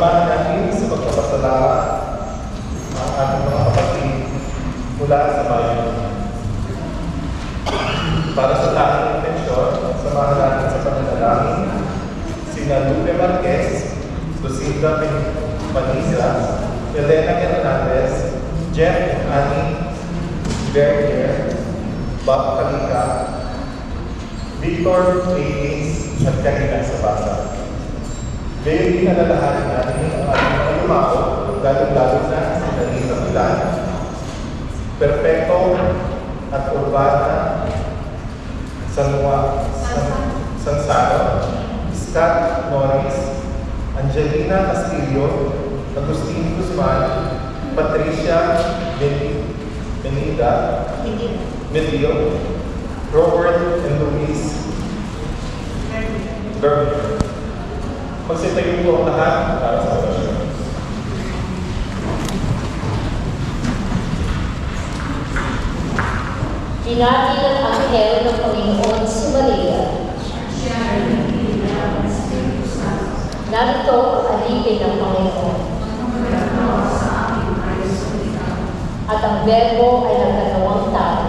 Samahan natin sa pagpapasalamat ang ating mga kapatid mula sa bayan. Para sa tanging intensyon, samahan natin sa pananalangin sina Lupe Marquez, Lucinda Manisa, Elena Hernandez, Jeff Ani, Berger, Bob Kalika, Victor Ladies at Kahina Sabasa. Gayon din alalahanin natin ang ating mga lumako, lalo-lalo na si Danita Milan, Perfecto at Urbana, Sansano, Scott Norris, Angelina Castillo, Agustin Guzman, Patricia Benida, Medio, Robert and Luis Berger. Magsitayo po ang lahat para sa orasyon. Dinati ng anghel ng Panginoon si Maria. Narito ang alipin ng Panginoon. At ang Verbo ay nagkatawang tao.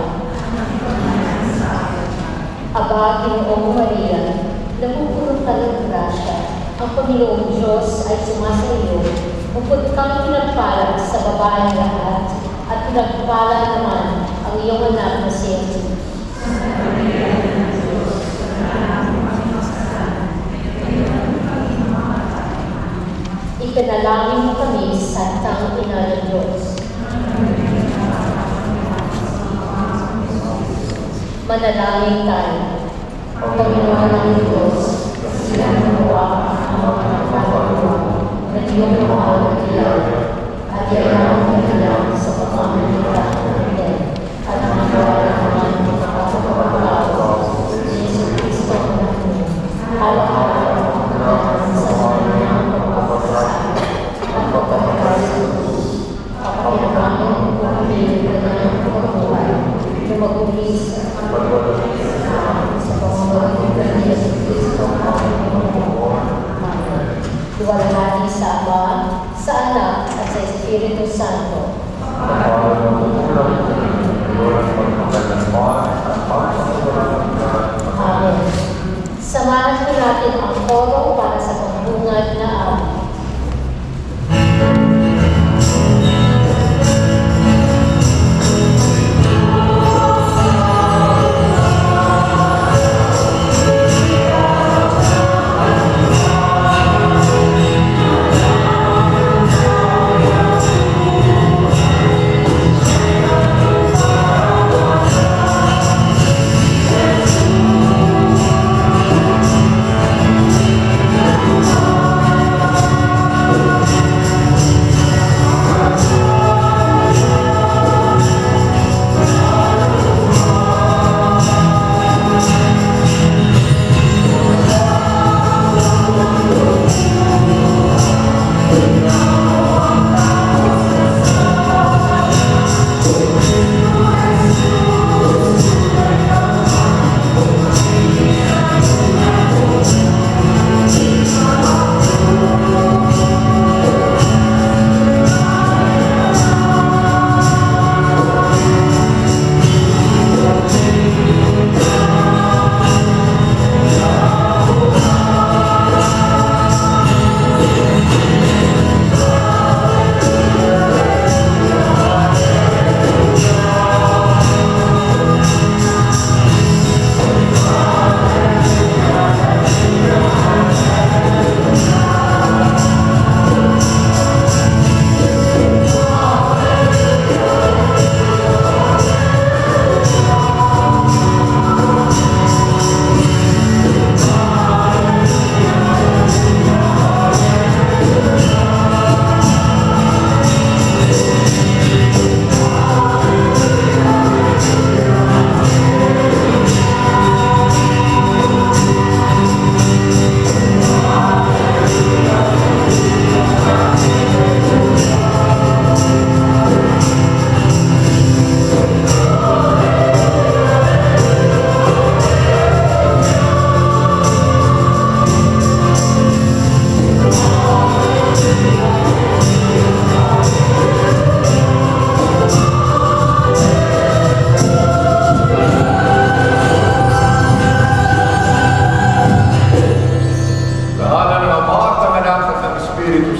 Aba, Ginoong Maria, napupuno ka ng grasya. Ang Panginoong Diyos ay sumasa iyo. Bukod kang pinagpala sa babaeng lahat, at pinagpala naman ang iyong anak na si Jesus. Ipanalangin mo kami, Santang Ina ng Diyos. Manalangin tayo. Panginoon ng Diyos, sila nawa ang mga kapagawa na iyong mahal na kilala at ilang kanilang sa pamamagitan ng Diyos at ang magawa naman ng mga kapagawa sa Yesu Cristo natin. Halahala ang mga sa kanyang pagpapasahan at pagpapakasalutos. Kapakinabangan mo kami ng kanyang pagkabuhay na mag-ulis ang pagpapakasahan sa pamamagitan ng Yesu Cristo natin. Luwalhati sa Ama, sa Anak, at sa Espiritu Santo. Amen. Samahan po natin ang koro para sa pagbungad na awit.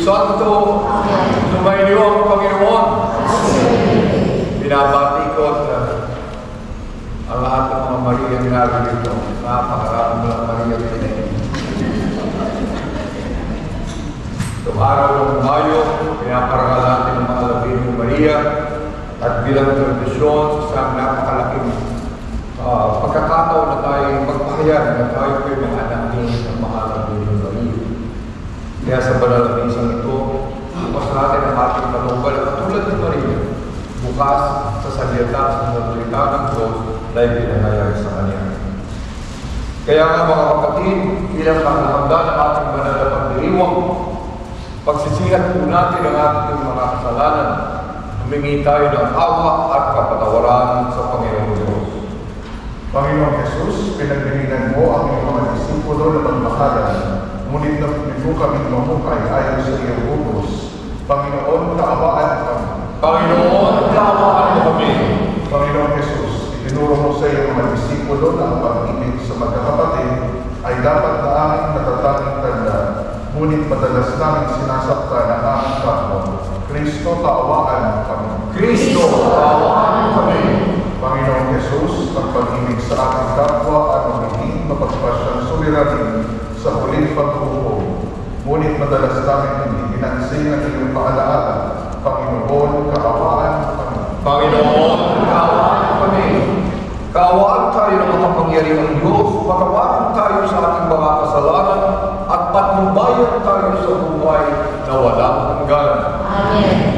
Santo, sumainyo ang Panginoon. Binabati ko ang lahat ng mga Maria ginagawa dito. Napakarami mo ng Maria pinay. Itong araw ng Mayo, pinaparangal natin ang mga labing ng Maria at bilang tradisyon sa napakalaking pagkakataon na tayo magpahayag na tayo po yung mga anak ng mga labing ng Maria. Kaya sa banal na misang ito, bukas natin ang ating panungal at tulad ng Maria, bukas sa salita sa salita ng Diyos na ipinahayag sa Kanya. Kaya nga mga kapatid, bilang pangahanda ng ating banal na pagdiriwang, pagsisihan po natin ang ating mga kasalanan, humingi tayo ng awa at kapatawaran sa Panginoong Diyos. Panginoong Jesus, pinagdilingan mo ang iyong mga disipulo na magmakalan, ngunit napunin mo kaming mamukay ayon sa iyong utos. Panginoon, kaawaan kami. Panginoon, kaawaan mo kami. Panginoong Jesus, itinuro mo sa iyong mga disipulo na ang pag-ibig sa magkakapatid ay dapat na aming natatanging tanda, ngunit madalas namin sinasaktan ang aming kapwa. Kristo, kaawaan mo kami. Kristo, kaawaan mo kami. Panginoong Jesus, ang pag-ibig sa ating kapwa at magiging mapagpasyang suliranin sa huling paghuhukom. Ngunit madalas namin hindi pinansin ang iyong paalaala. Panginoon, kaawaan mo kami. Panginoon, kaawaan mo kami. Kaawaan tayo ng makapangyarihang Diyos, patawarin tayo sa ating mga kasalanan, at patnubayan tayo sa buhay na walang hanggan. Amen.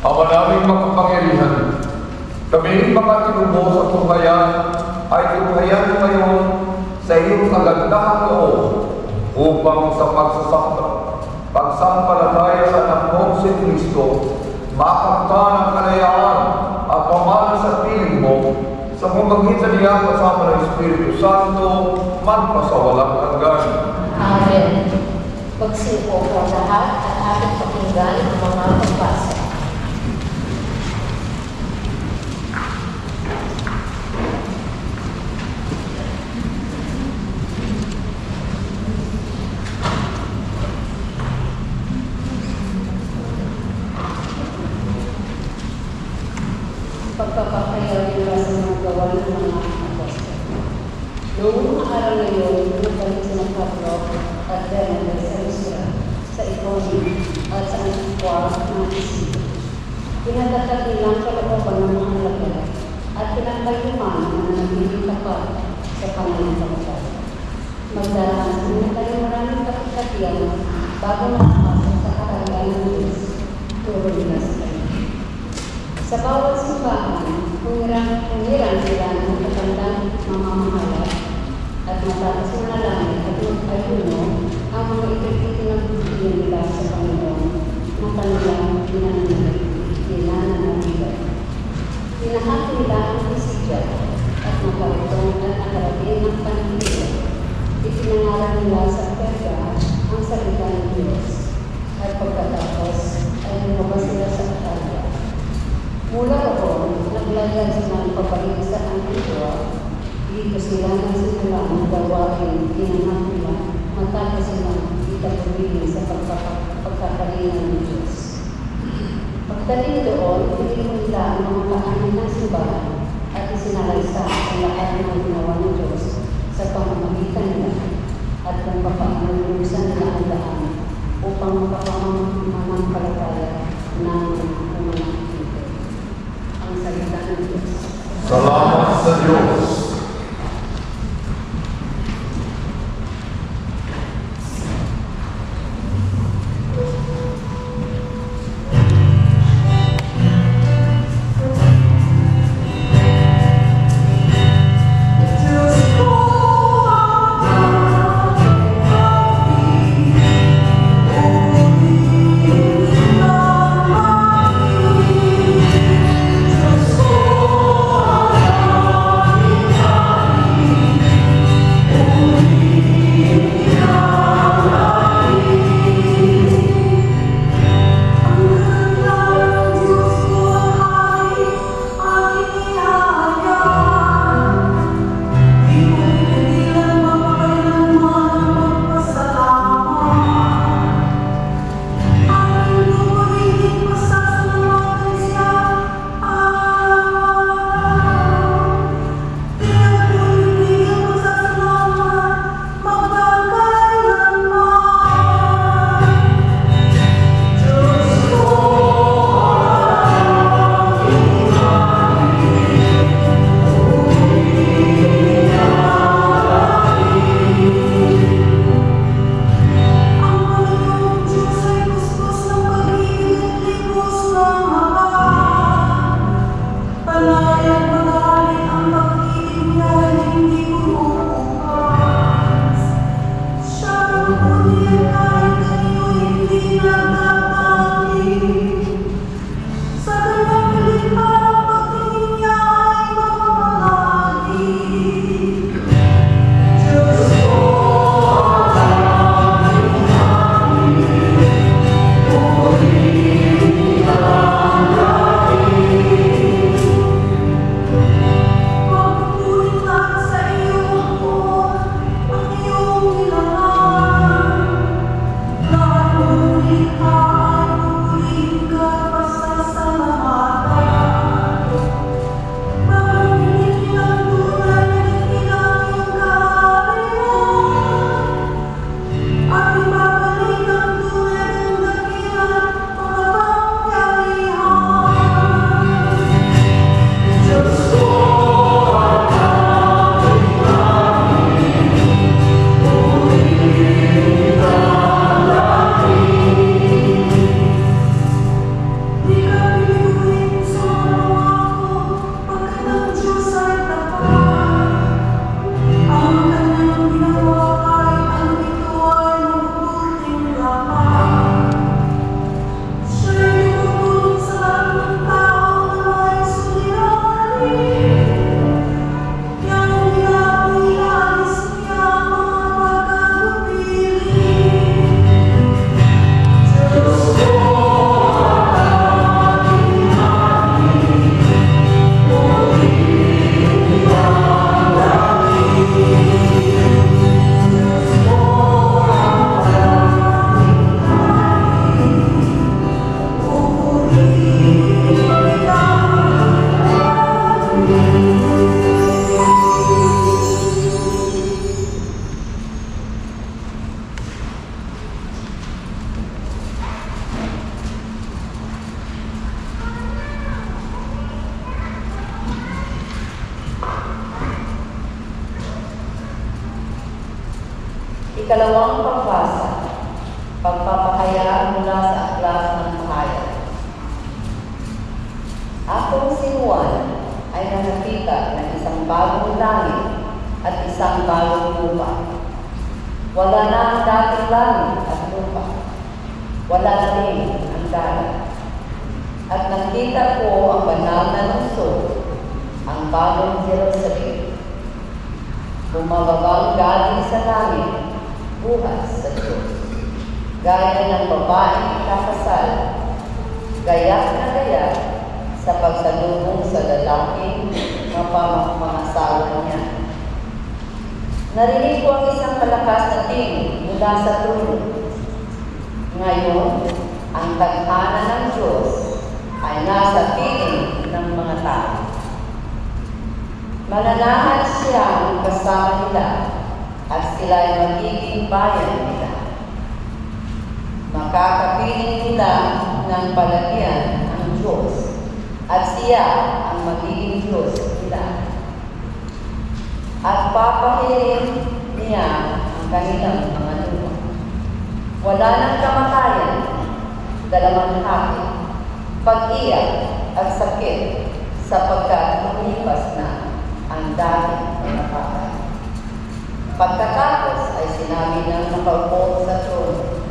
Ama naming makapangyarihan, kami mga tinubo sa tunghayan ay tunghayan mo ngayon sa iyong kagandahang loob upang sa pagsampalataya sa anak mo si Kristo, makamta ng kalayaan at pamana sa piling mo sa pamagitan niya kasama ng Espiritu Santo magpasawalang hanggan. Amen. Magsipo po lahat at ating pakinggan ang mga pagbasa. Pagpapakayaw nila sa mga gawa ng mga apostol. Noong mga araw na yun, nagbalik sila Pablo at Bernabe sa Lystra, sa Iconium at sa Antioquia ng Pisidia. Pinadatat nilang kalooban ng mga alagad at pinagkayuman na nagiging tapat sa pananampalataya. Magdaraan sila tayo maraming kapagkatiyan bago nakapasok sa kaharian ng Diyos. Turo nila sa kanya. Sa bawat simbahan, humiran sila ng katandang mamamahalat at matapos manalangin at mag-ayuno ang mga itinagbubutin nila sa Panginoon ng kanilang pinananabigan. Pinahati nila ang Pisidia at nakaritong at nakarating ng Pamilya. Ipinangalan nila sa Perga ang salita ng Diyos at pagkatapos ay lumabas sila sa Italia. Mula roon, naglayag sila ng pabalik sa Antioquia. Dito sila nagsimula ng gawain ginanap nila matapos silang itagubili sa pagkakalingan ng Diyos. Pagdating doon, pinili nila ang mga kaanin ng simbahan at isinalagsa ang lahat ng ginawa ng Diyos sa pamamagitan nila at kung paano lulusan nila ang daan upang makapamanampalataya ng mga ang salita ng Diyos. Salamat sa Diyos. Oh, Ikalawang pagbasa, pagpapahayag mula sa aklat ng Mahayag. Akong si Juan ay nakakita ng isang bagong langit at isang bagong lupa. Wala na ang dating langit at lupa. Wala na rin ang dagat. At nakita ko ang banal na lungsod, ang bagong Jerusalem. Bumababang galing sa langit, buhat sa Diyos. Gaya ng babaeng kakasal, gayak na gayak sa pagsalubong sa lalaking mapangasawa niya. Narinig ko ang isang malakas na tinig mula sa trono. Ngayon, ang tadhana ng Diyos ay nasa piling ng mga tao. Mananahan siya kasama nila at sila ay magiging bayan nila. Makakapiling nila ng palagyan ng Diyos at siya ang magiging Diyos nila. At papahirin niya ang kanilang mga lupa. Wala nang kamatayan, dalamanghati, pag-iyak at sakit sapagkat lumipas na ang dating mga patay. Pagkatapos ay sinabi ng nakaupo sa trono,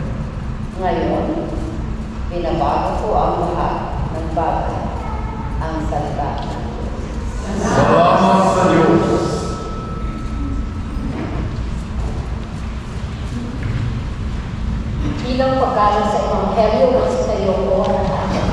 ngayon, binabago ko ang lahat ng bagay, ang salita ng Diyos. Salamat sa Diyos. Bilang paggaling sa Ebanghelyo ng Sayo na natin.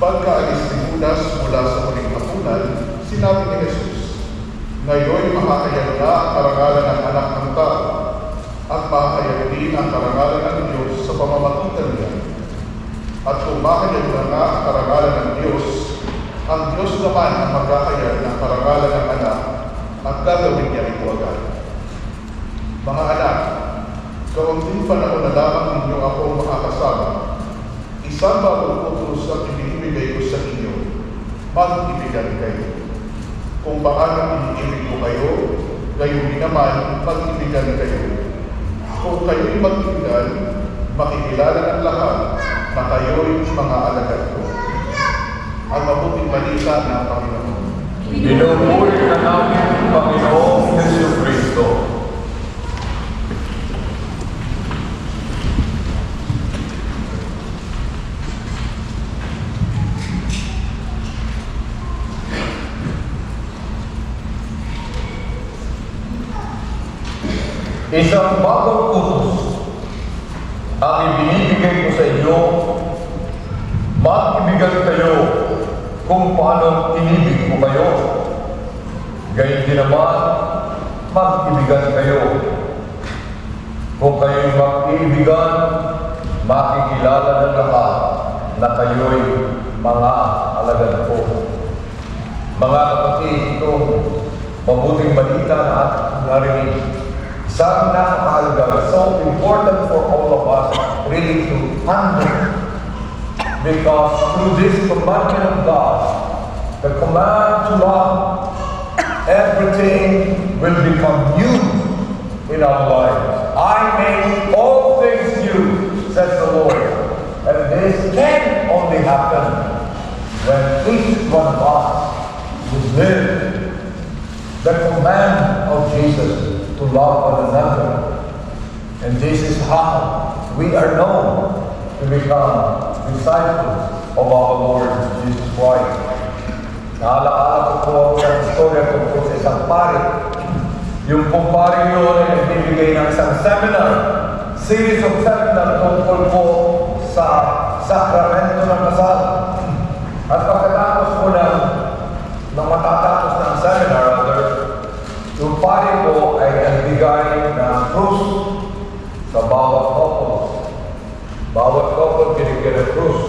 Pagkaalis ni Judas mula sa huling hapunan, sinabi ni Jesus, ngayon makakayag na ang karangalan ng anak ng tao at makakayag din ang karangalan ng Diyos sa pamamagitan niya. At kung makayag na nga ang karangalan ng Diyos, ang Diyos naman ang magkakayag ng karangalan ng anak at gagawin niya ito agad. Mga anak, kaunting panahon na lamang ninyo ako makakasama. Isang bagong utos ang ibinibigay ko sa inyo, mag-ibigan kayo. Kung paano iniibig ko kayo, gayon din naman mag-ibigan kayo. Kung kayo'y mag-ibigan, makikilala ng lahat na kayo'y mga alagad ko. Ang mabuting balita ng Panginoon. Pinupuri ka namin, Panginoong Jesucristo. Isang bagong utos ang ibinibigay ko sa inyo, Mag-ibigan kayo kung paano inibig ko kayo. Gayun din naman, mag-ibigan kayo. Kung kayo'y mag-ibigan, makikilala ng lahat na kayo'y mga alagad ko. Mga kapatid, itong mabuting balita na ating narinig. Isang napakahalaga, so important for all of us really to handle. Because through this commandment of God, the command to love, everything will become new in our lives. I make all things new, says the Lord. And this can only happen when each one of us will live the command of Jesus to love one another. And this is how we are known to become disciples of our Lord Jesus Christ. Naalaala ko po ang istorya tungkol sa isang pari. Yung pong pari yun ay nagbibigay ng isang seminar, series of seminar tungkol po sa sakramento ng kasal. At pagkatapos po ng matatapos ng seminar, yung pari po ay nagbigay ng krus sa bawat couple. Bawat couple binigyan ng krus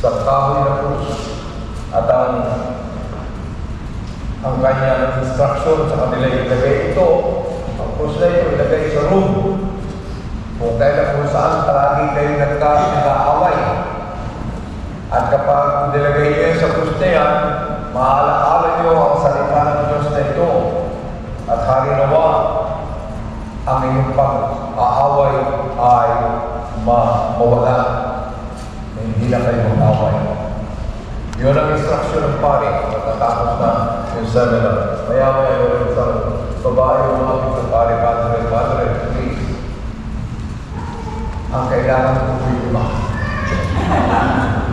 sa kahoy na krus. At ang kanyang instruction sa kanila ilagay ito, ang krus na ito ilagay sa room. Kung kung saan palagi kayo nagka-away. At kapag nilagay niyo sa krus na yan, maalaala niyo ang salita ng Diyos na ito. At harinawa, ang inyong pag-aaway ay mawala. Hindi na kayo mag-away. Yun ang instruction ng pari. Matatapos na yung seminar. Maya-maya yun isang babae yung mga sa pari, Padre, please. Ang kailangan ko po yung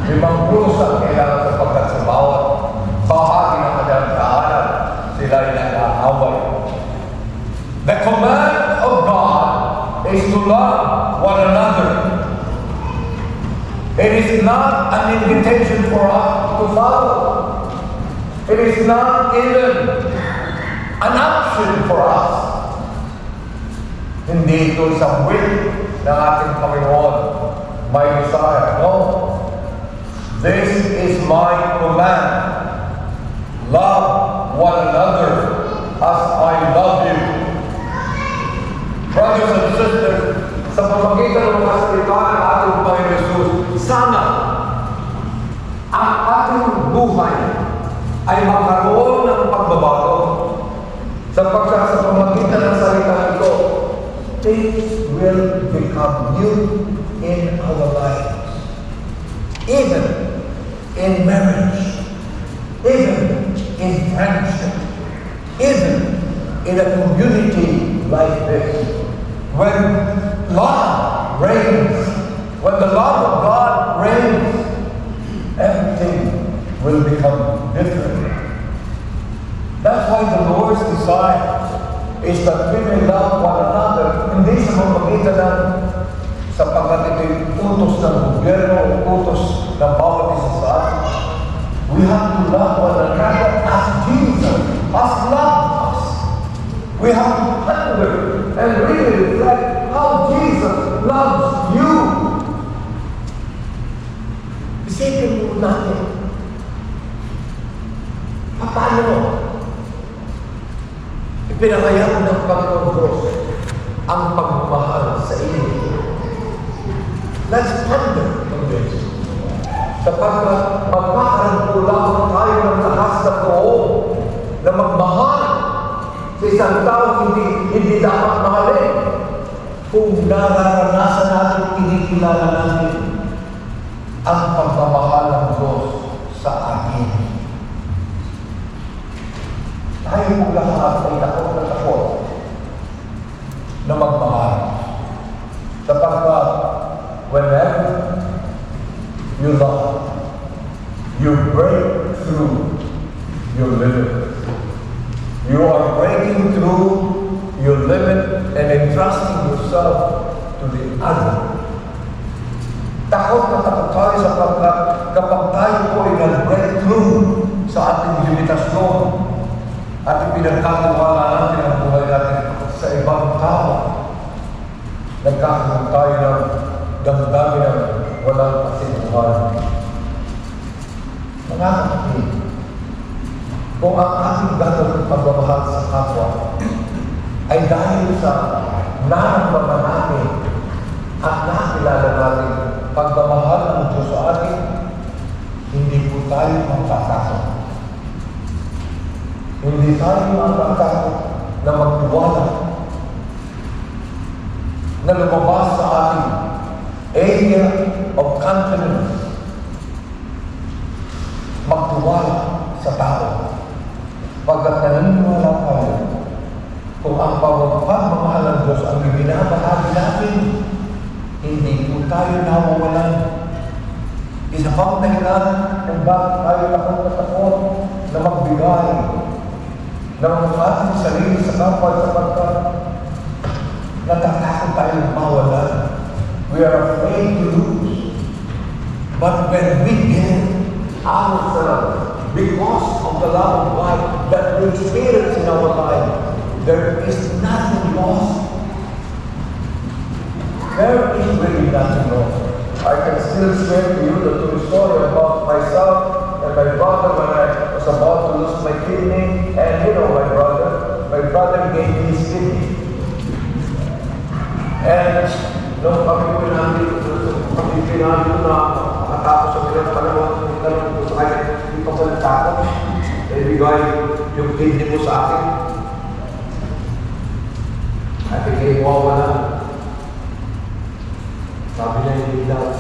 limang krus ang kailangan sapagkat sa bawat bahagi ng kanyang tahanan, sila ay nag-aaway. The command of God is to love one another. It is not an invitation for us to follow. It is not even an option for us. Hindi ito isang will ng ating Panginoon, my desire. No. This is my command. Love one another as I love you. Brothers and sisters, sa pamagitan ng mga salita ng ating Panginoon Jesus, sana ang ating buhay ay magkaroon ng pagbabago. Sapagkat sa pamagitan ng salita ito, things will become new in our lives. Even in marriage, even in friendship, even in a community like this. When love reigns, when the love of God reigns, everything will become different. That's why the Lord's desire is that we may love one another. Hindi sa pamamagitan ng sapagkat ito'y utos ng gobyerno, utos ng bawat isa sa atin. We have to love one another as Jesus has loved us. We have to hunger and really reflect how Jesus loves you. Isipin mo natin, paano ipinakayaan ng Panginoon Diyos ang pagmamahal sa inyo? Let's ponder on this. Sapagkat magkakaroon po lamang tayo ng lakas na loob na magmahal sa isang tao hindi dapat mahalin kung nararanasan natin, kinikilala natin ang pagmamahal ng Diyos sa atin. Tayo po lahat ay takot na takot na magmahal. Sapagkat whenever you love, you break through your limit. You are breaking through your limit and entrusting yourself to the other. Takot na takot tayo sapagkat kapag tayo po ay nag-breakthrough sa ating limitasyon at ipinagkatiwala natin ang buhay natin sa ibang tao, nagkakaroon tayo ng damdamin ng walang kasinuhan. Mga kapatid, kung ang ating gagawin pagmamahal sa kapwa ay dahil sa naramdaman natin at nakilala natin pagmamahal ng Diyos sa atin, hindi po tayo magkakasok. Hindi tayo magkakasok na magtiwala na lumabas sa ating area of confidence, magtiwala sa tao. Pagkat naniniwala tayo kung ang pagmamahal ng Diyos ang ibinabahagi natin, hindi po tayo nawawalan. Isa pang dahilan kung bakit tayo takot na magbigay ng ating sarili sa kapwa sapagkat natatakot tayo mawalan. We are afraid to lose. But when we give ourselves because of the love of God that we experience in our life, there is nothing lost. There is really nothing lost. I can still share to you the true story about myself and my brother when I was about to lose my kidney. And you know my brother gave me his kidney. And nung kami po namin na nakatapos sa ilang panahon, tinanong ko sa kanya, hindi pa ba nagtakot? Ibigay yung kidney mo sa akin. At ikiwawa. Sabi niya hindi daw.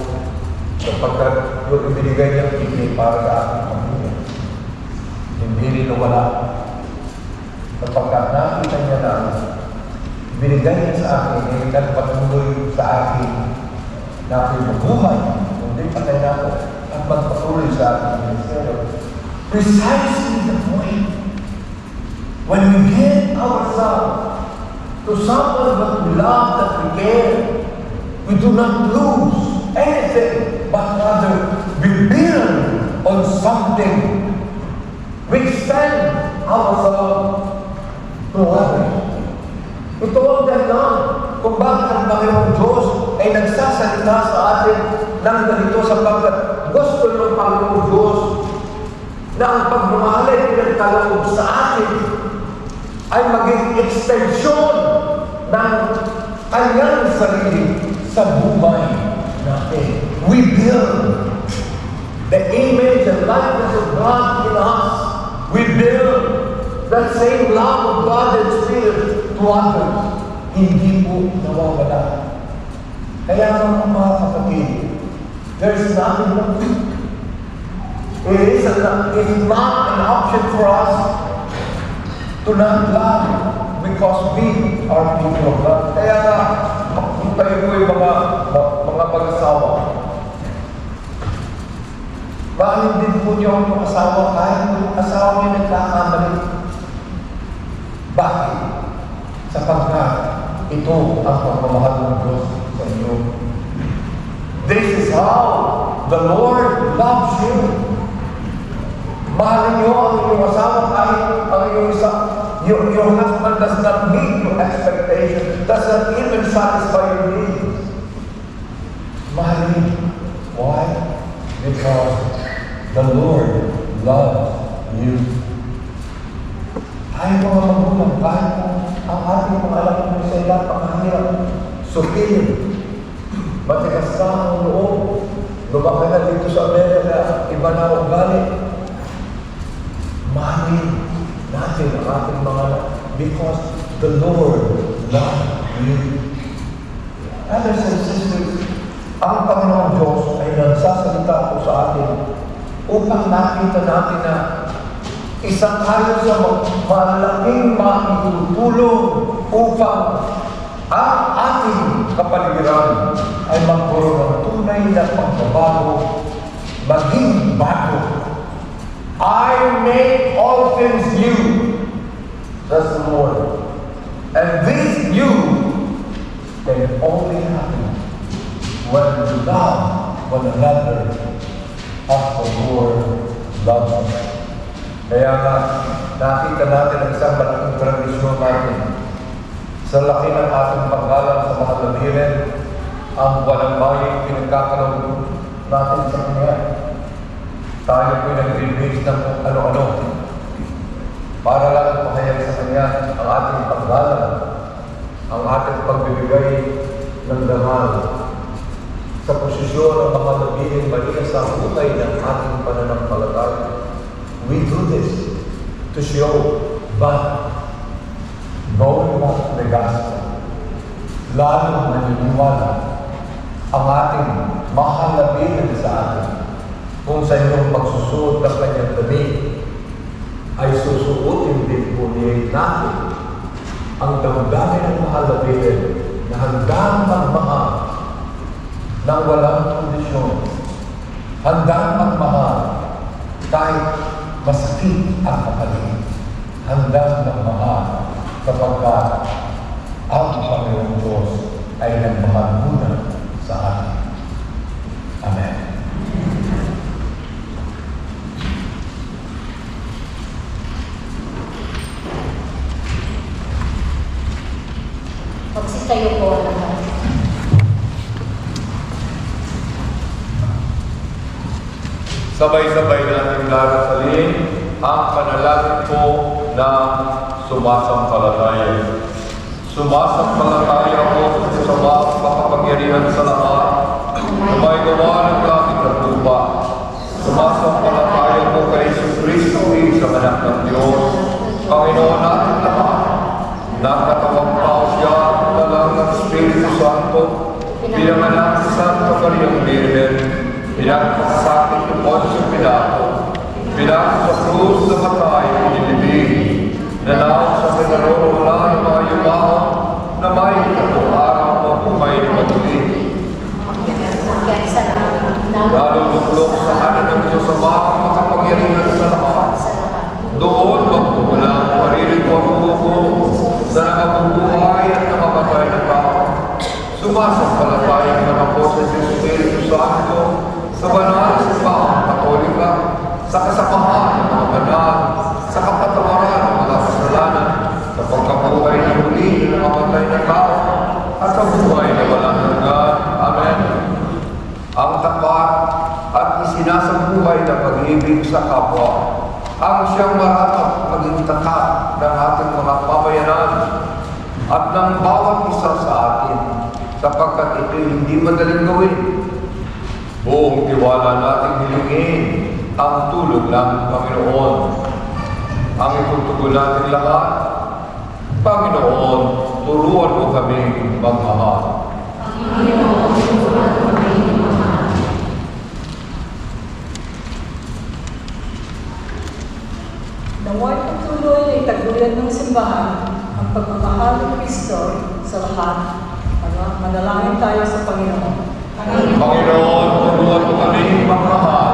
Sapagkat yung ibinigay niyang kidney para sa aking pamilya, hindi rin nawala. Sapagkat nakita niya na binigay niya sa akin, hindi nagpatuloy sa akin na ako'y mabuhay, hindi patay na ako, at magpatuloy sa aking ministeryo. Precisely the point. When we give ourselves to someone that we love, that we care, we do not lose anything, but rather we build on something. We extend ourselves to others. Ito ang dahilan kung bakit ang Panginoong Diyos ay nagsasalita sa atin ng ganito sapagkat gusto ng Panginoong Diyos na ang pagmamahal ay pinagkaloob sa atin ay maging extension ng kanyang sarili sa buhay natin. We build the image and likeness of God in us. We build that same love of God and Spirit to others. Hindi po nawawala. Kaya mga kapatid, there is nothing wrong. It is not an option for us to not love because we are people of God. Kaya nga, tayo po yung mga mag-asawa. Bakit din po niyo ang asawa kahit yung asawa niyo nagkakamali? Bakit? Sapagkat ito ang pagmamahal ng Diyos sa inyo. This is how the Lord loves you. Mahalin niyo ang inyong asawa kahit ang inyong your husband does not meet your expectation, does not even satisfy your needs. Mahalin. Why? Because the Lord loves you. Tayo mga magulang, kahit ang ating mga alam mo sa ilang pangahirap, supilin, matigas ka ang loob, lumaki na dito sa Amerika, iba na ugali. Mahalin natin ang ating mga anak because the Lord loves you. Brothers and sisters, ang Panginoong Diyos ay nagsasalita po sa atin upang nakita natin na isa tayo sa malaking maitutulong upang ang ating kapaligiran ay magkaroon ng tunay na pagbabago, maging bago. I make all things new, says the Lord. And this new can only happen when you love one another as the Lord loves us. Kaya nga, nakita natin ang isang malaking tradisyon natin. Sa laki ng ating paggalang sa mga labirin, ang walang bayang pinagkakaroon natin sa Kanya. Tayo po'y nag-release ng ano-ano para lang pahayag sa Kanya ang ating paggalang, ang ating pagbibigay ng damal sa posisyon ng mga labiring Maria sa hukay ng ating pananampalataya. We do this to show, but knowing what the gospel, lalong naniniwala ang ating mahal na bilang sa atin kung sa inyong pagsusuot ng kanyang damit ay susuotin din po niya natin ang damdamin ng mahal na bilang na handang magmahal ng walang kondisyon, handang magmahal kahit masakit ang kapaligid, handang magmahal kapagka ang Panginoong Diyos ay nagmahal muna sa atin. Amen. Magsitayo po ang lahat. Sabay-sabay natin darasalin ang panalangin po na sumasampalataya. Sumasampalataya ko sa mga makapangyarihan sa lahat na may gawa ng langit at lupa. Sumasampalataya ko kay Jesus Cristo, isang anak ng Diyos, Panginoon natin lahat. Nakatawang tao siya na lang ng Espiritu Santo, pinanganak sa Santa Maria Virgen, pinagpasakit ni Poncio Pilato, pinako sa krus na matay, pinilibig, nanawag sa pinaroroonan ng mga yumao na may katong araw mo kung may matuli. Laluluklok sa kanan ng Diyos sa mga makapangyarihan sa lahat. Doon magmumula ang marinig ko sa nakabubuhay at nakamatay na tao. Sumasampalataya naman ako sa Espiritu Santo, sa banal sa Simbahan Katolika, sa kasamahan ng mga banal, sa kapatawaran ng mga kasalanan, sa pagkabuhay ng muli ng nakamatay na tao, at sa buhay na walang hanggan. Amen. Ang tapat at isinasabuhay na pag-ibig sa kapwa, ang siyang marapat maging takat ng ating mga pamayanan at ng bawat isa sa atin, sapagkat ito hindi madaling gawin. Buong tiwala natin hilingin ang tulong ng Panginoon. Ang itutugon natin lahat, Panginoon, turuan mo kami magmahal. Panginoon, turuan mo kami magmahal. Naway patuloy ay taguyod ng simbahan ang pagmamahal ng Kristo sa lahat. Manalangin tayo sa Panginoon. Panginoon, turuan mo kami magmahal.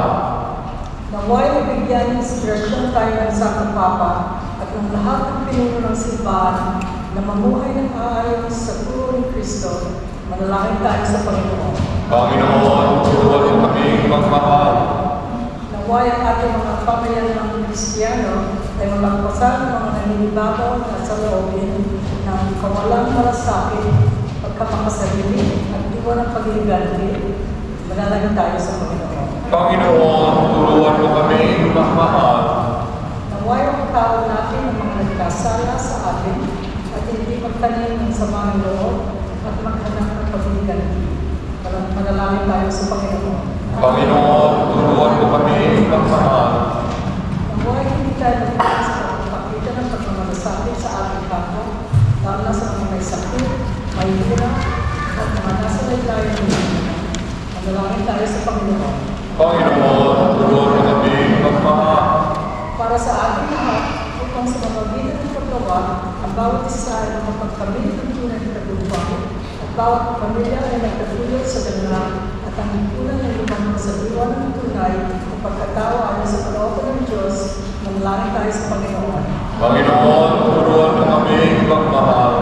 Naway mabigyan ng inspirasyon tayo ng Santo Papa at ng lahat ng pinuno ng simbahan na mamuhay ng aayon sa turo ni Kristo. Manalangin tayo sa Panginoon. Panginoon, turuan mo kami magmahal. Naway ang ating mga pamayanan ng Kristiyano ay malagpasan ng mga naninibago at sa loobin ng kawalang malasakit, pagkamakasarili at iwan ng pag-iiganti. Manalangin tayo sa Panginoon. Panginoon, turuan mo kami magmahal. Naway ang tao natin ang mga nagkasala sa atin at hindi magtanim ng sama ng loob at maghanap ng pag-iiganti. Manalangin tayo sa Panginoon. Panginoon, turuan mo kami magmahal. Naway hindi tayo magpapis sa pagpakita ng pagmamalasakit sa ating kapwa, lalo na sa mga may sakit, may hirap, at mga nasa laylayan ng Panginoon. Manalangin tayo sa Panginoon. Panginoon, turuan mo kami magmahal. Para sa ating lahat, upang sa mamagitan ng paggawa, ang bawat isa ay makapagkamit ng tunay na tagumpay, at bawat pamilya ay nagtatulog sa ganang at ang himpunan ay lumamang sa diwa ng tunay o pagkatawa ayon sa kalooban ng Diyos, manalangin tayo sa Panginoon. Panginoon, turuan mo kami magmahal.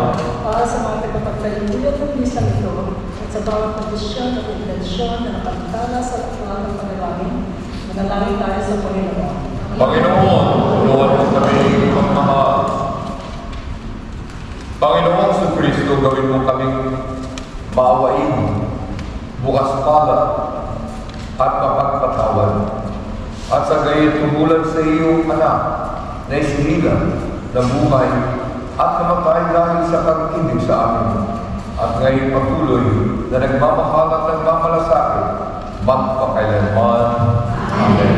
Para sa mga tagapagtayuyan ng misang ito, at at sa bawat kondisyon at intensyon na nakatala sa lakwa ng panalangin. Manalangin tayo sa Panginoon. Panginoon, tulungan mo kami magmamahal. Panginoon sa Kristo, gawin mo kaming maawain, bukas palad, at mapagpatawad. At sa gayon tumulan sa iyong anak na isinilang na buhay at namatay dahil sa pag-ibig sa amin. At ngayon patuloy na nagmamahal at nagmamalasakit magpakailanman. Amen.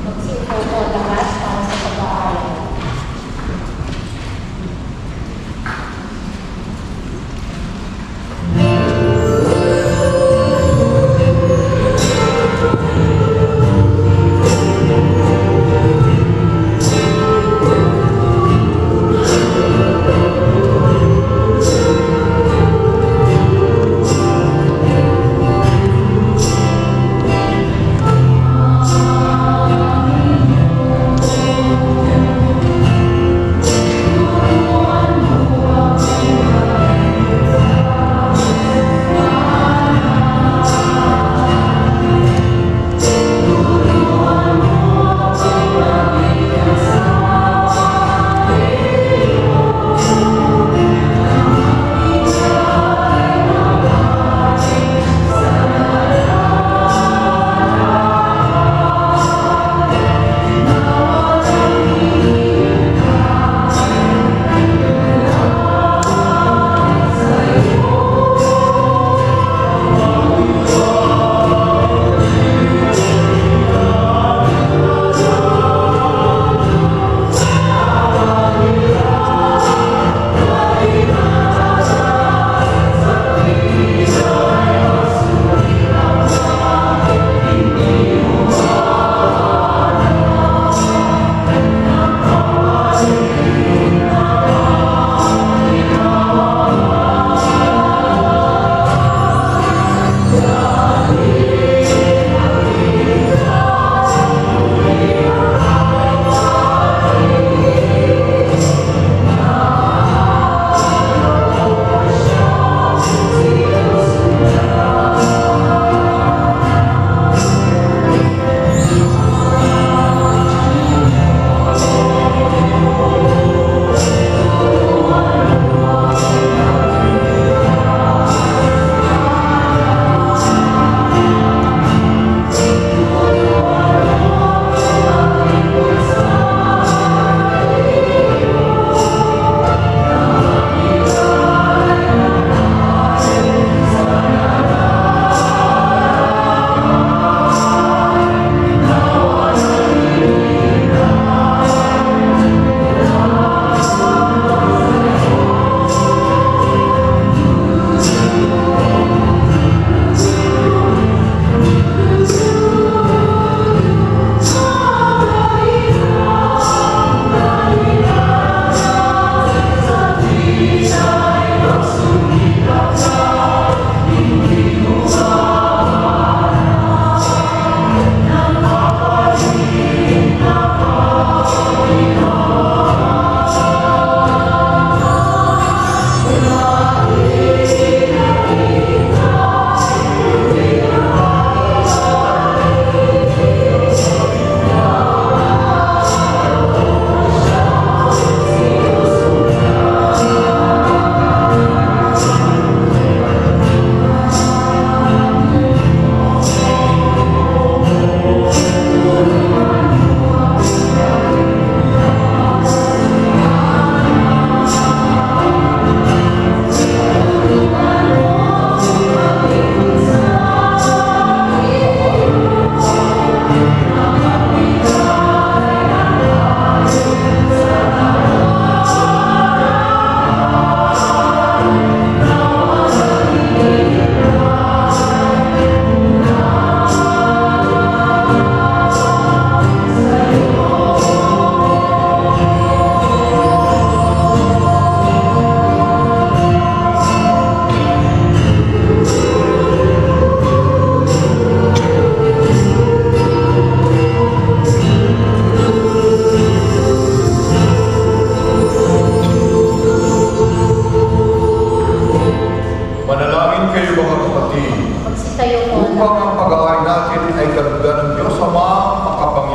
Magsipo po lahat para sa pag-aaral.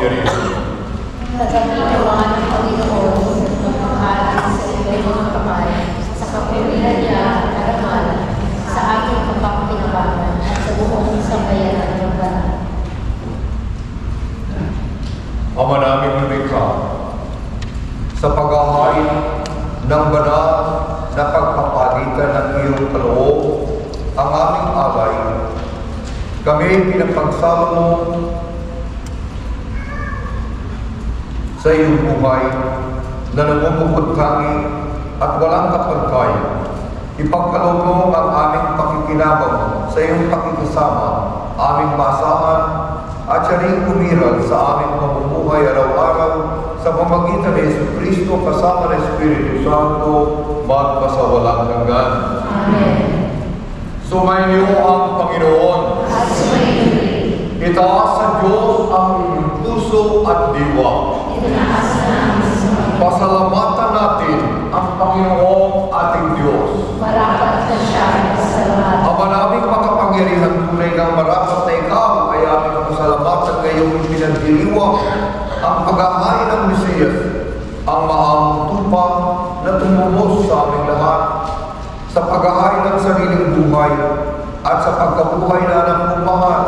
makapangyarihan. Nagamitawan ng Panginoon ng panghalan sa iyong mga kamay, sa kapurihan niya at karamalan, sa aking kapakinabangan at sa buong sambayanan ng banal. Ama namin lumikha, sa paghahain ng banal na pagpapagitan ng iyong kaloob, ang aming alay, kami pinapagsama mo sa iyong buhay na namumukod tangi at walang kapantay. Ipagkaloob mo ang aming pakikinabang sa iyong pakikisama, aming masahan at siya rin umiral sa aming pamumuhay araw-araw sa pamagitan ni Jesucristo kasama ng Espiritu Santo magpasawalang hanggan. Amen. Sumainyo ang Panginoon. At sumayin rin, Itaas sa Diyos ang inyong puso at diwa. itinaas na ang Panginoon. Pasalamatan natin ang Panginoong ating Diyos. Marapat na siya ang pasalamatan. Ama naming makapangyarihan, tunay ng marapat na ikaw ay aming pasalamatan ngayong pinagdiriwang ang paghahain ng Mesiyas, ang mahamong tupa na tumubos sa aming lahat sa paghahain ng sariling buhay at sa pagkabuhay na ng pumahan.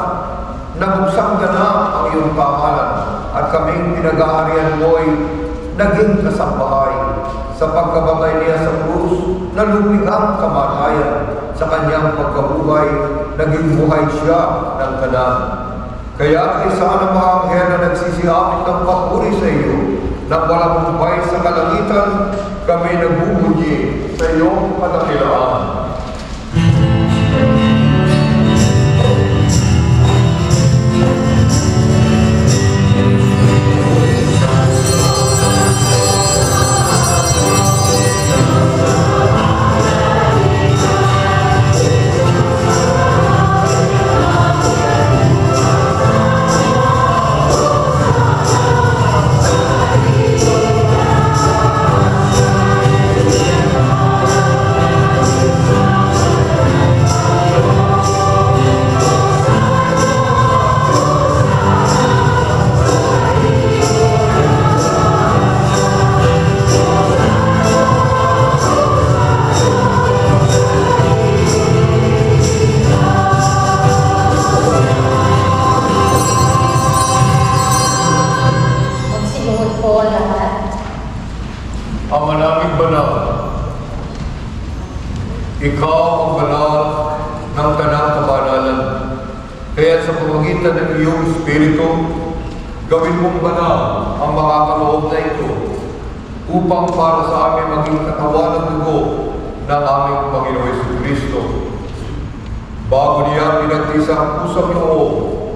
Nabuksan ka na ang iyong tahanan at kaming pinag-aarian mo'y naging kasambahay sa pagkabatay niya sa krus na lumig ang kamatayan. Sa kanyang pagkabuhay, naging buhay siya ng kanan. Kaya kaysa ng mga anghel na nagsisiamit ng papuri sa iyo, nang walang humpay sa kalangitan, kami nagbubunyi sa iyong kadakilaan. Magsinuhod po lahat. Ama naming banal, ikaw ang banal ng tanang kabanalan. Kaya sa pamagitan ng iyong Espiritu, gawin mong banal ang mga kaloob na ito upang para sa amin maging katawan at dugo ng aming Panginoon Jesucristo. Bago niya pinagtisa ang pusang loob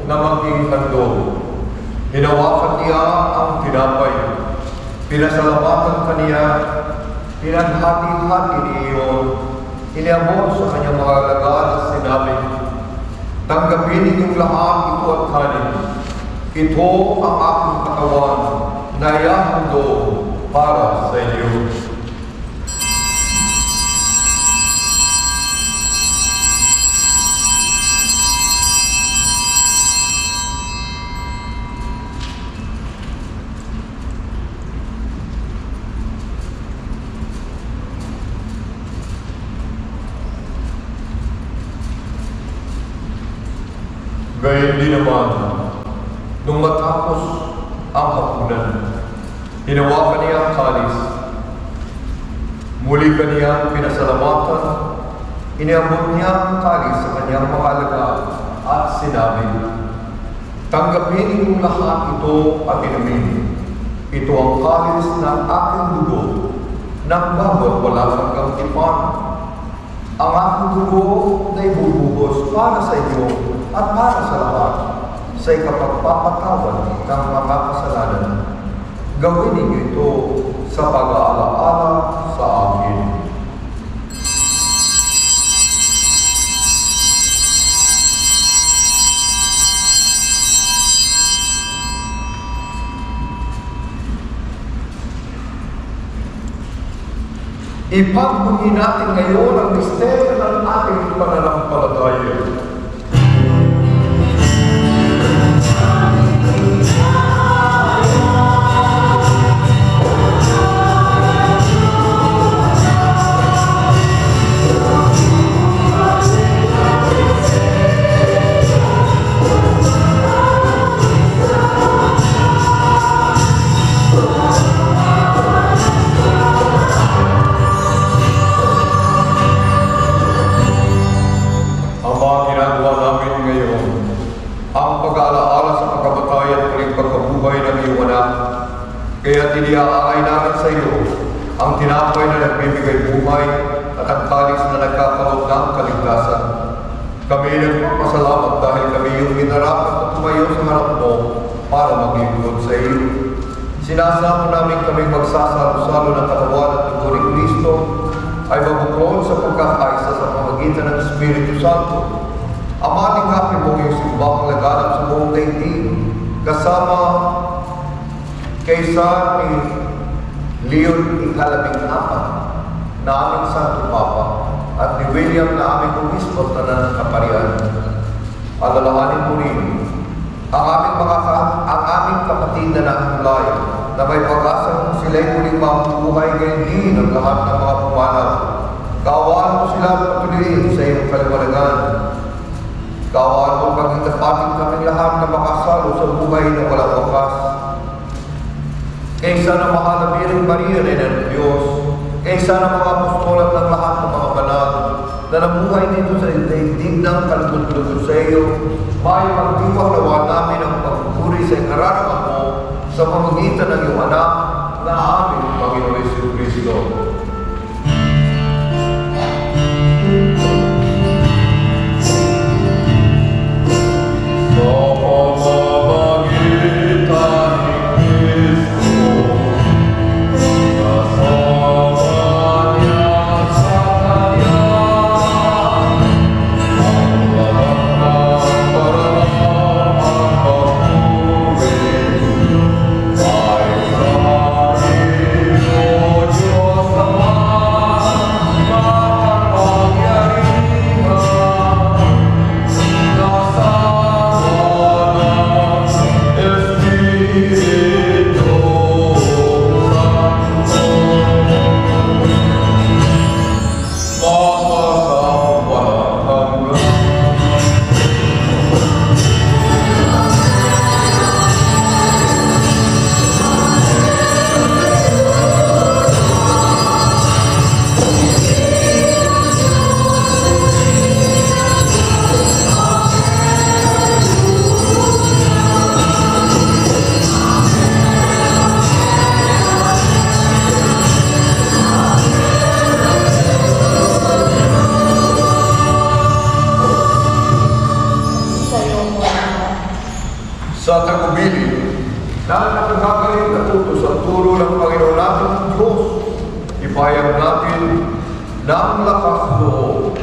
na maging handog, hinawakan niya ang tinapay, pinasalamatan kaniya, pinaghati-hati ni iyon, iniabot sa kanyang mga alagad at sinabi, tanggapin ninyong lahat ito at kanin. Ito ang aking katawan na ihahandog para sa inyo. Gayun din naman, nung matapos ang hapunan, hinawakan niya ang kalis. Muli kaniyang pinasalamatan, iniabot niya ang kalis sa kanyang mga alagad at sinabi, tanggapin ninyong lahat ito at inumin. Ito ang kalis ng aking dugo, ng bawat walang hanggang tipan. Ang aking dugo na ibubuhos para sa inyo at para sa lahat sa ikapagpapatawad ng mga kasalanan. Gawin ninyo ito sa pag-aalaala sa akin. Ipagbunyi natin ngayon ang misteryo ng ating pananampalataya. Kaya tiniaalay namin sa iyo ang tinapay na nagbibigay buhay at ang kalis na nagkakaloob ng kaligtasan. Kami nagpapasalamat dahil kami yung minarapat at tumayo sa harap mo para maglingkod sa iyo. Sinasama namin kaming magsasalo-salo ng katawan at dugo ni Kristo ay mabuklod sa pagkakaisa sa pamagitan ng Espiritu Santo. Ama, lingapin mo yung simbahang laganap sa buong daigdig, kasama kaysa ni Leon ika-14 na aming Santo Papa at ni William na aming Obispo na Kaparian. Alalahanin mo rin ang aming kapatid na nakulay na may pag-asang sila'y muling mabubuhay ngayon din ang lahat ng mga pumanap. Kaawaan mo sila patuloy sa iyong kaliwanagan. Kaawaan mo pag-itapatin kami lahat na makasalo sa buhay na walang wakas. Kaysa na mahal na Birheng Maria, Reyna ng Diyos, kaysa na mga apostolat ng lahat ng mga banal na nabuhay dito sa daigdig ng kalugod-lugod sa iyo, may magdiwang namin ang pagpupuri sa ikararaman mo sa pamagitan ng iyong anak na aming Panginoon Jesucristo. Sa tagubili na nakagagaling na tutos at turo ng Panginoon natin ang Diyos, ipahayag natin ng lakas loob.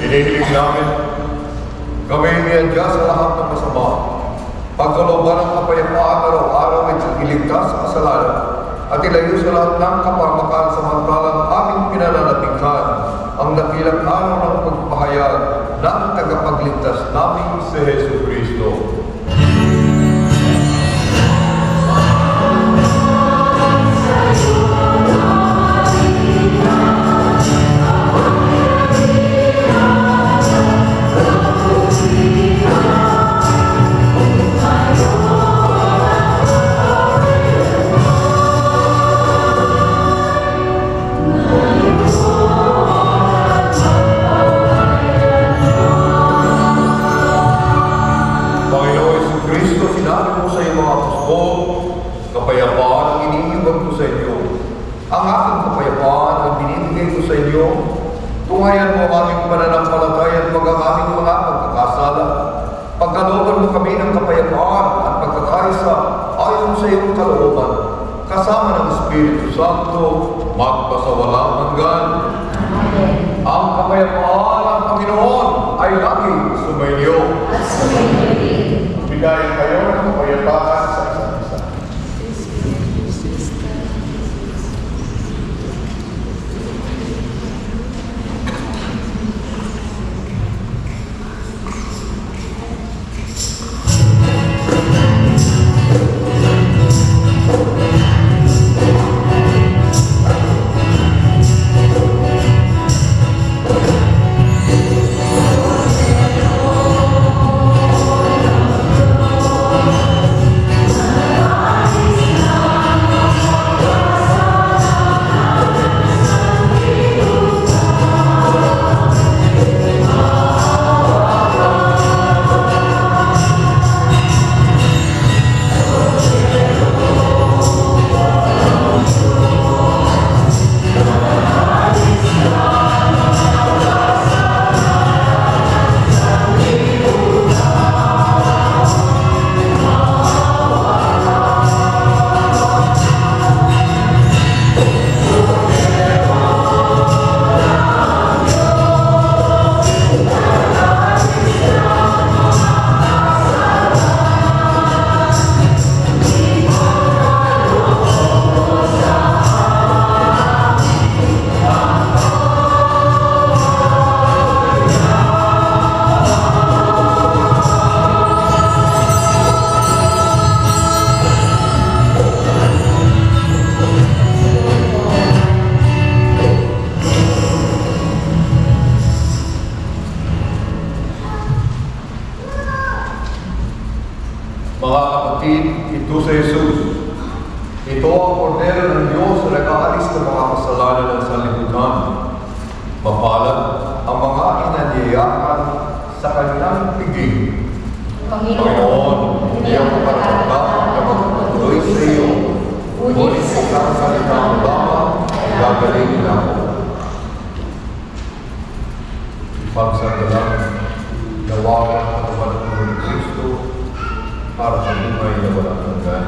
Hinihiling namin, kami iniadya sa lahat ng masama, pagkalooban ng kapayapaan araw-araw ay iligtas sa kasalanan, at ilayo sa lahat ng kapamakan samantalang aming pinananabikan ang dakilang araw ng pagpahayag ng tagapagligtas namin si Jesucristo. Sa Ang aking kapayapaan ay binibigay ko sa inyo. Tungayan mo ang aming pananampalataya at wag ang aming mga pagkakasala. Pagkalooban mo kami ng kapayapaan at pagkakaisa ayon sa iyong kalooban, kasama ng Espiritu Santo, magpasawalang hanggan. Amen. Ang kapayapaan ng Panginoon ay lagi sumainyo. At sumainyo din. Bigayan kayo ng kapayapaan sa isa't isa. Mga kapatid, ito sa Jesus. Ito ang kordero ng Diyos na nag-aalis ng mga kasalanan ng sanlibutan. Mapalad ang mga inanyayakan sa kanyang piging. Panginoon, hindi ako matatanggap na magpatuloy sa iyo. Ngunit sa isang salita mo lamang, gagalingin ako. Ipagsandalan, nawagan ang katawan ng Kristo para sa buhay na walang hanggan.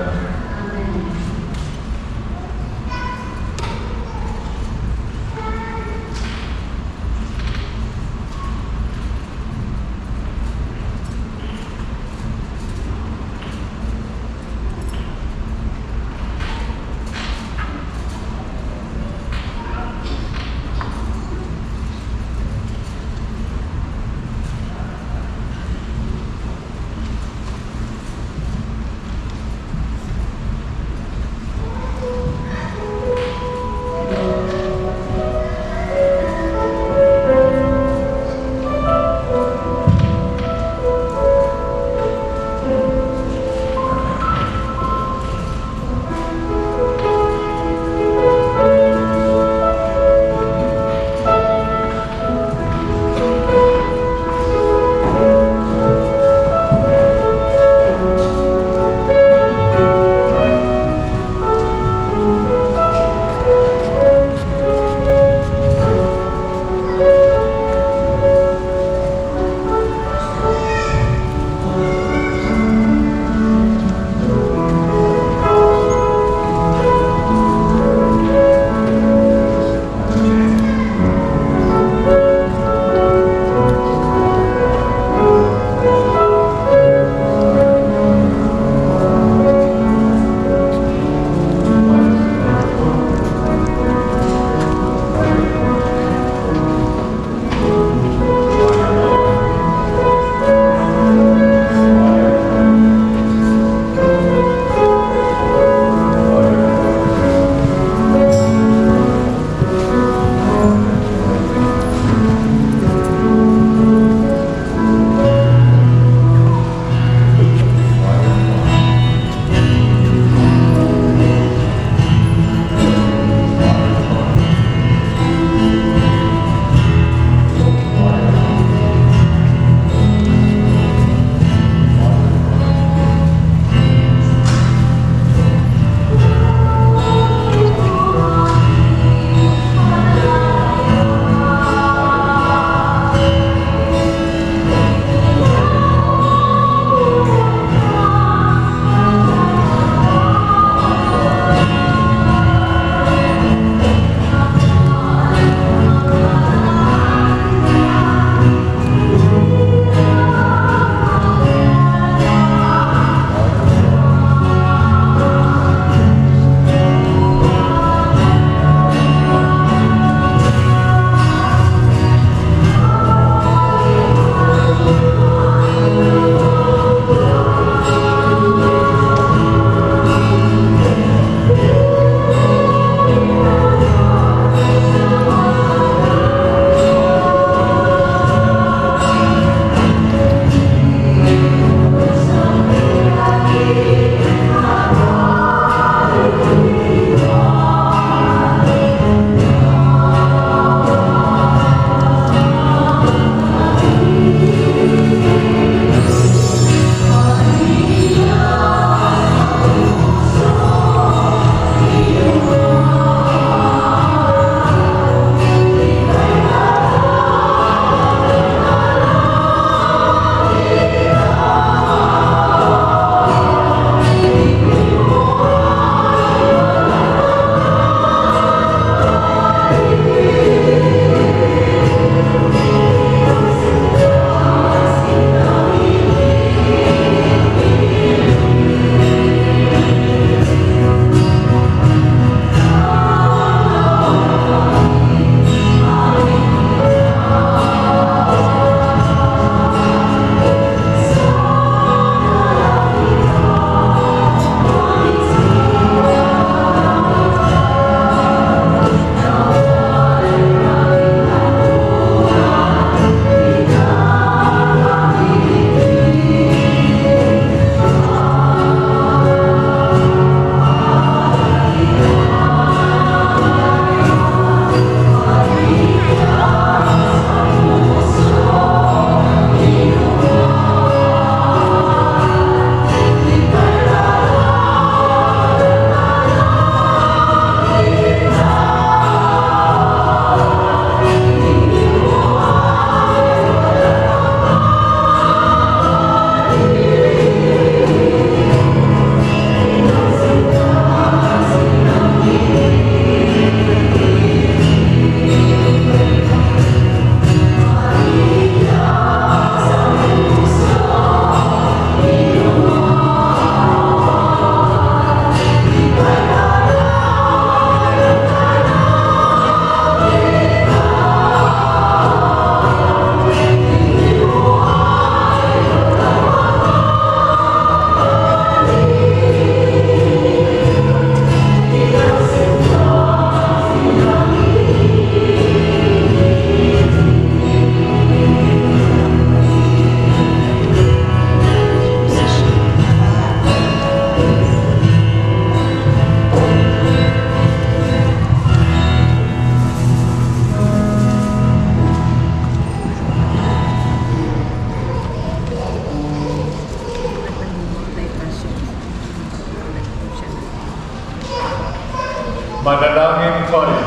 Manalangin tayo.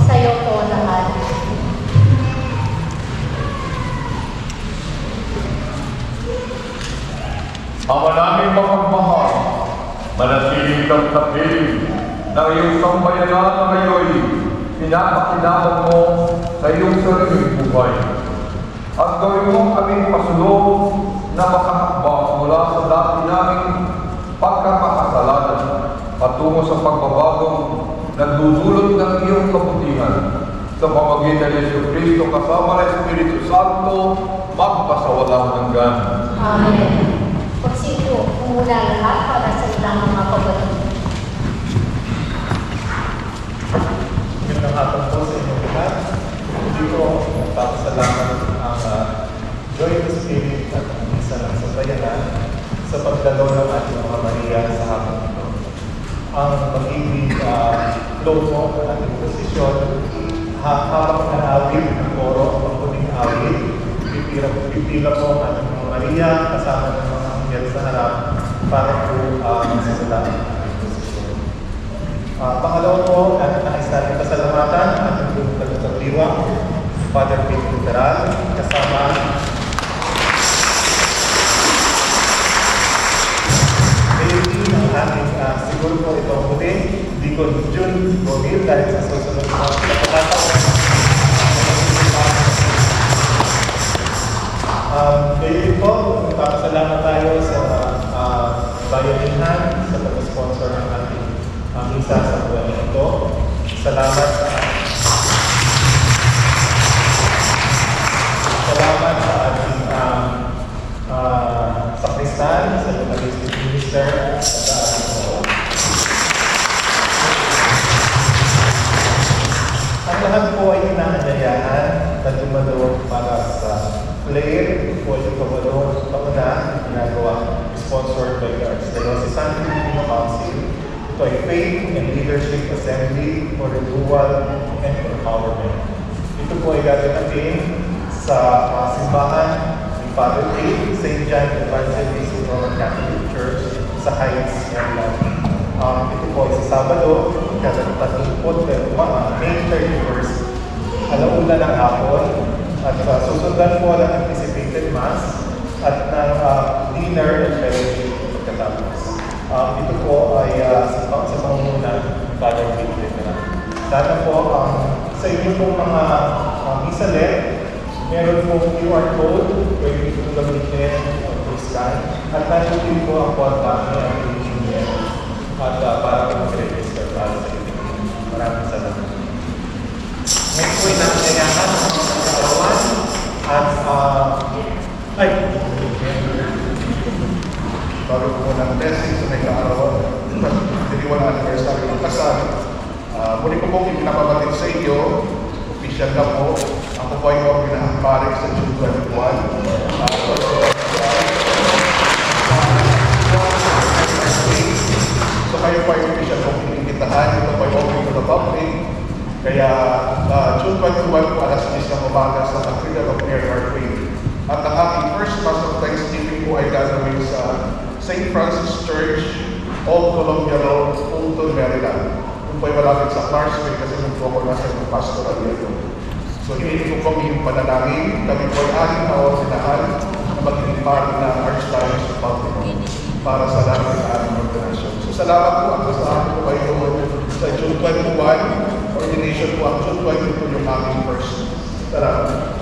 Sa iyo po lahat. Ama namin mapagmahal, manatiling kang tabi na iyong sambayanan na ngayon pinapakinabang mo sa iyong sariling buhay. At gawin mo kaming pasulong na makahakbang mula sa dati naming pagkakasalanan patungo sa pagbabagong nagdudulot ng iyong kabutihan. Sa pamagitan ni Yesu Cristo kasama ng Espiritu Santo, magpasawalang hanggan. Amen. Pagsiko, umula lahat para sa ilang mga kapatid. Magandang hapon po sa inyong lahat. Hindi ko nagpapasalamat ang Joy to Spirit at ang isa ng sambayanan sa pagdalo ng ating mga Maria sa hapon ito. Ang magiging flow mo ng ating posisyon, habang na-awit ng koro, ang huling awit, pipila po ang ating mga Maria kasama ng mga anghel sa harap para po masasala ang ating posisyon. Pangalawa po, nais natin pasalamatan ang ating tagapagdiwa, Father Pete Literal, kasama Baby ng ating siguro po ito muli, Deacon June Gomil, dahil sa susunod na pagkakataon. Baby po, magpapasalamat tayo sa bayanihan sa pag-sponsor ng ating misa sa buwan ito. Salamat sa ating sakristan, sa Eucharistic Minister, at sa ating ang lahat po ay inaanyayahan na dumalo para sa player po yung kauna ginagawa sponsored by the Archdiocese Filipino Council. Ito ay Faith and Leadership Assembly for Renewal and Empowerment. Ito po ay gagawin sa simbahan ni Father Dave, St. John Evangelist Roman Catholic Church sa Heights, Maryland. Ito po ay sa Sabado, ikatatlupot May 31st, alauna ng hapon, at susundan po ng anticipated Mass at ng dinner and fellowship pagkatapos. Ito po ay sa pangunguna ng Father Dave. Sana po sa inyo pong mga misalet, meron pong QR code, pwede po gamitin o scan, at nandun po ang kontak niya ang engineer at para po mag-register para sa inyo. Maraming salamat. Next po na kailangan ng katawan at bago po ng blessing sa may kaarawan, diniwala anniversary ng kasal. Muli ko pong ipinapabatid sa iyo, official na po, ako po ay pinahambalik sa June 21. So kayo po ay official po pinigitahan, ito po ay open to the public. Kaya June 21 po alas 10 ng umaga sa Cathedral of Mary Archway. At ang ating first Mass of Thanksgiving po ay gagawin sa St. Francis Church, Old Columbia Road, Fulton, Maryland. Kung po ay malapit sa Clarksville kasi nung po ako nasa ng pastoral dito. So hindi ko kami yung panalangin, kami po ay aling nawasinaan na magiging part ng Archdiocese of Baltimore para sa lahat ng aming ordination. So salamat po ang kasahan ko kayo sa June 21, ordination po ang June 22 yung aming first. Salamat.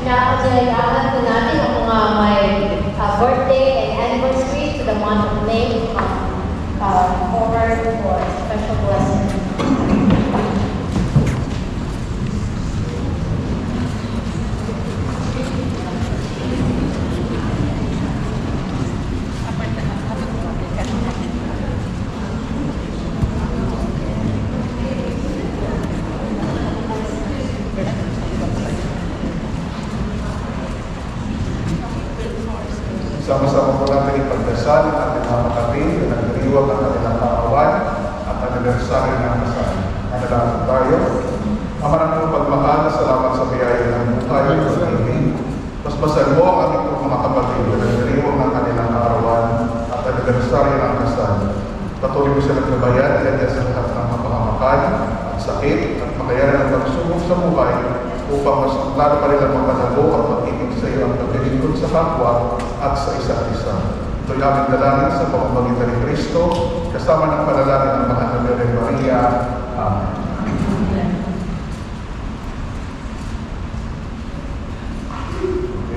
Naaayahan po natin ang mga may birthday and anniversary to the month of May forward for special blessing. Sama-sama po natin ipagdasal ang ating mga kapatid na nagdiriwag ang kanilang kaarawan at anibersaryo ng kasal. Manalangin tayo. Ama namin pagmahal, salamat sa biyaya ng buhay at pag-ibig. Basbasan mo ang aming mga kapatid na nagdiriwang ng kanilang kaarawan at anibersaryo ng kasal. Patuloy mo silang gabayan at sa lahat ng kapahamakan at sakit at makayanan ng pagsubok sa buhay upang mas lalo pa rin ang mapanago at pag-ibig sa iyo ang paglilingkod sa kapwa at sa isa't isa. Ito'y aming dalangin sa pamamagitan ni Kristo kasama ng panalangin ng Mahal na Birhen Maria. Amen.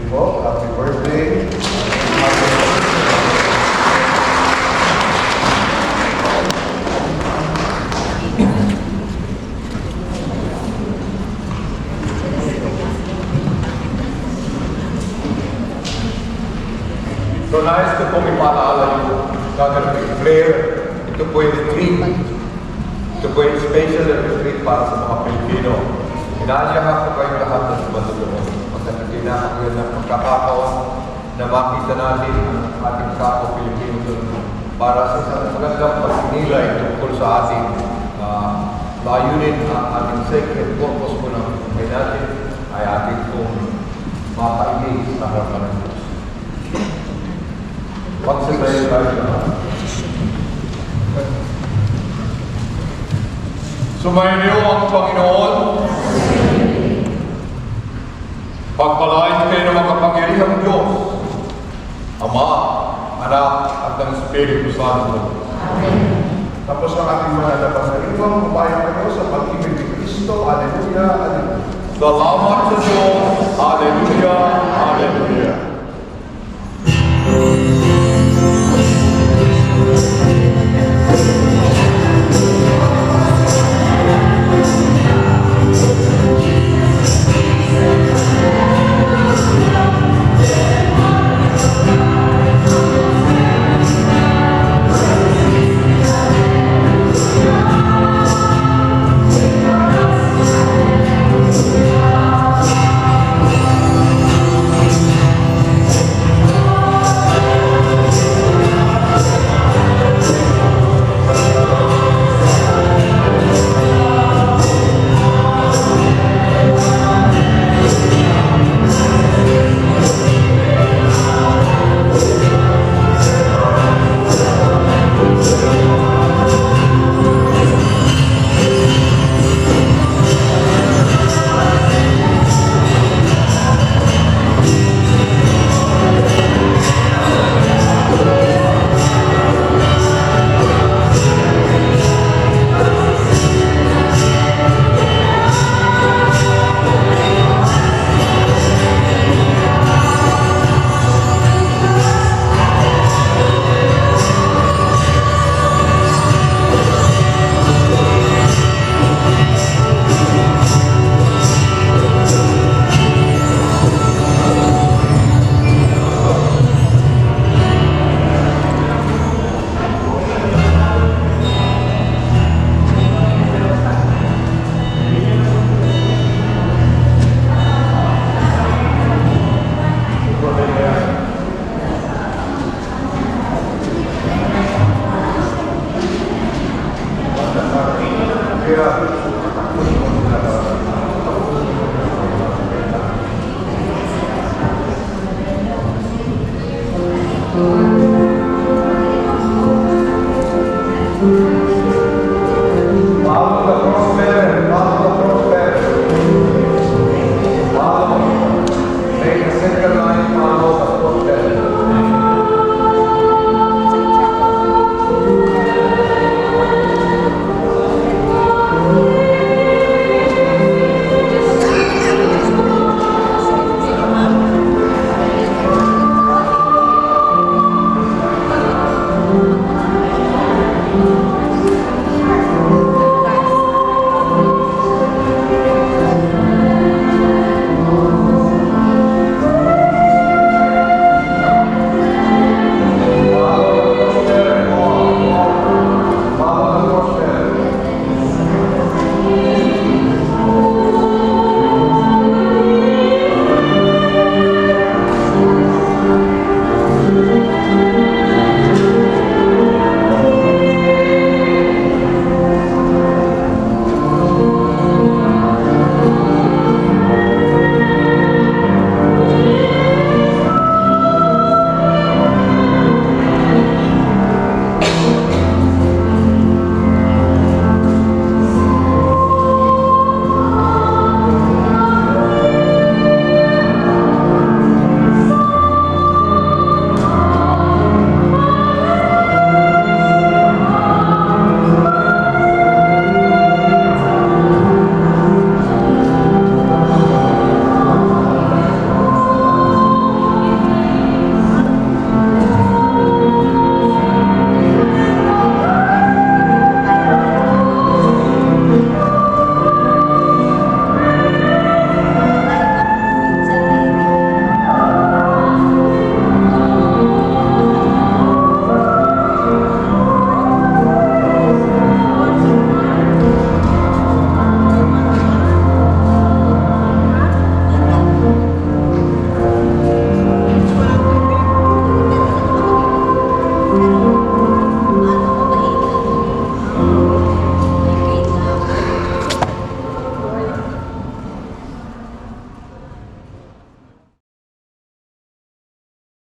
Po, happy birthday. So nais ko pong ipaalala yung gagawin prayer. Ito po yung retreat. Ito po yung special retreat para sa mga Pilipino. Inaanyahan ko kayong lahat na sumasunod. Kinakagyan ng pagkakataon na makita natin ang ating kapwa Pilipino doon para sa isang magandang pagninilay tungkol sa ating layunin ang ating sacred purpose po ng buhay natin ay ating pong mapailig sa harapan ng Diyos. Pagsasayin tayo lahat. Sumainyo ang Panginoon. Pagpalain kayo ng makapangyarihang Diyos, Ama, Anak, at ng Espiritu Santo. Amen. Tapos ang ating mga napasariwang, mabayan kayo sa pag-ibig ni Kristo. Alleluia, alleluia. Salamat sa Diyos. Alleluia, alleluia.